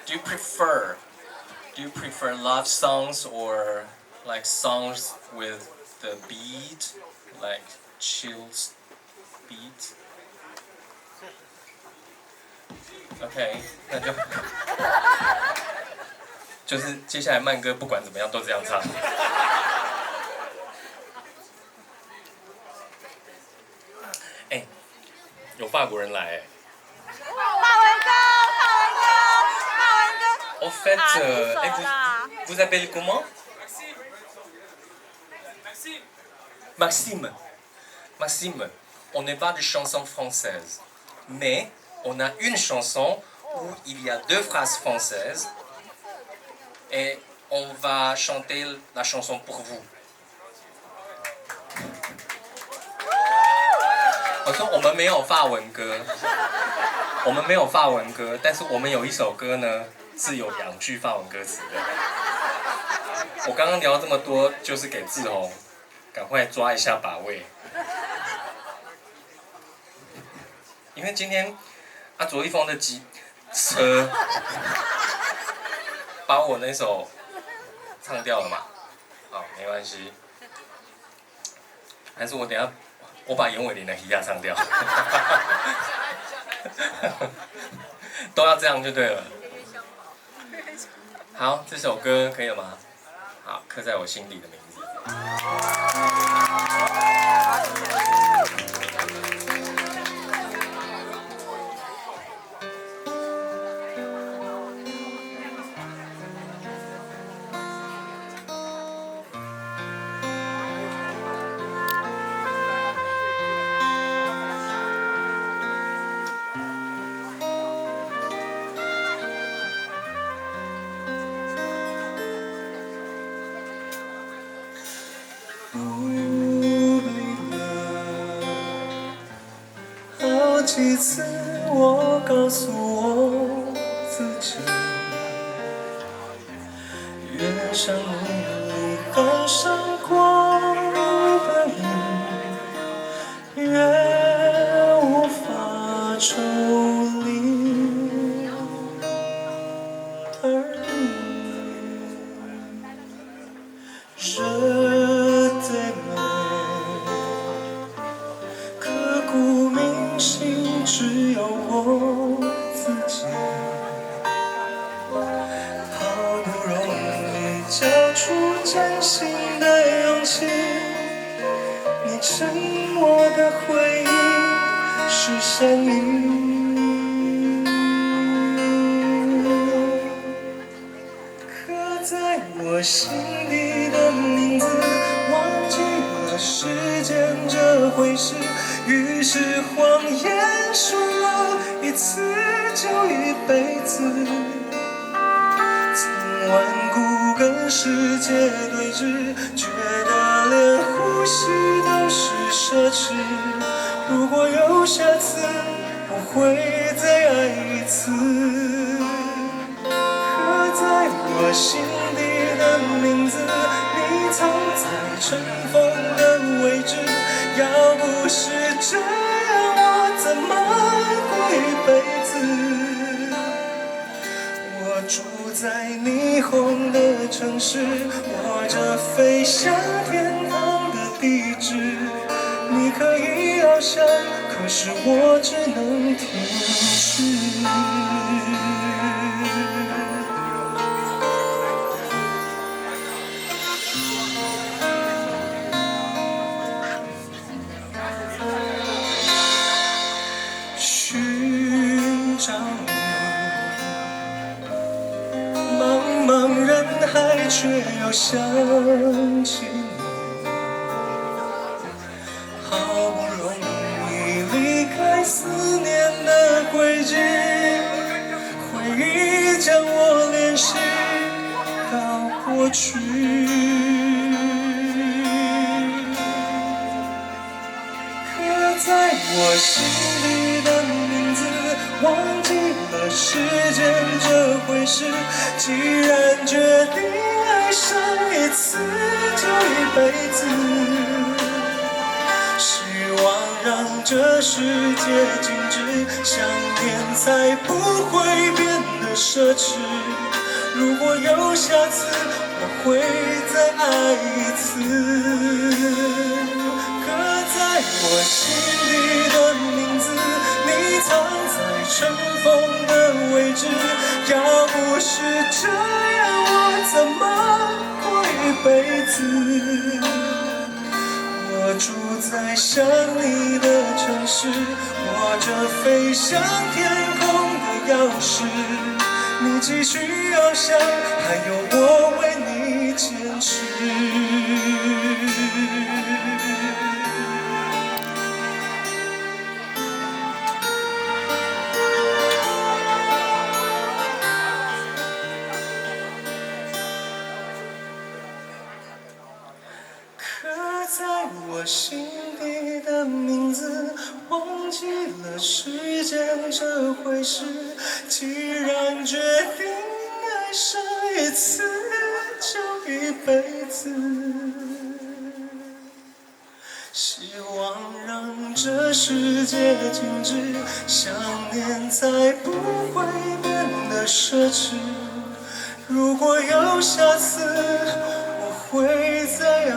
Do you prefer love songs or like songs with the beat, like chill beat? OK， 那就是接下来慢歌不管怎么样都这样唱。哎，有法国人来哎。Au fait, vous appelez comment? Maxime. Maxime, on n'est pas de chanson française, mais on a une chanson où il y a deux phrases françaises et on va chanter la chanson pour vous. 我说我们没有法文歌，但是我们有一首歌呢是有2句法文歌词的。我刚刚聊这么多，就是给志宏赶快抓一下把位，因为今天卓一峰的机车把我那首唱掉了嘛，好，没关系，还是我等一下我把严伟林的《一下》唱掉，都要这样就对了。好，这首歌可以了吗？好，刻在我心里的名字。好几次我告诉我自己，越想努力赶上光的你，越无法抽离，而你。只有我自己，好不容易交出真心的勇气，你沉默的回应是善意，刻在我心底的名字，忘记了时间这回事。于是谎言说一次就一辈子，曾顽固跟世界对峙，觉得连呼吸都是奢侈。如果有下次，不会再爱一次。刻在我心底的名字，你藏在尘封的位置。要不是这样，我怎么过一辈子？我住在霓虹的城市，握着飞向天堂的地址。你可以翱翔，可是我只能停止。寻找你，茫茫人海，却又想起你。好不容易离开思念的轨迹，回忆将我联系到过去。刻在我心里的名字，忘记了时间这回事。既然决定爱上一次就一辈子，希望让这世界静止，想念才不会变得少。奢侈。如果有下次，我会再爱一次。刻在我心底的名字，你藏在尘封的位置。要不是这样，我怎么过一辈子？我住在想你的城市，握着飞向天空的钥匙。你继续翱翔，还有我为你坚持。刻在我心底的名字，忘记了时间这回事。既然决定爱上一次，就一辈子。希望让这世界静止，想念再不会变得奢侈。如果有下次，我会再爱。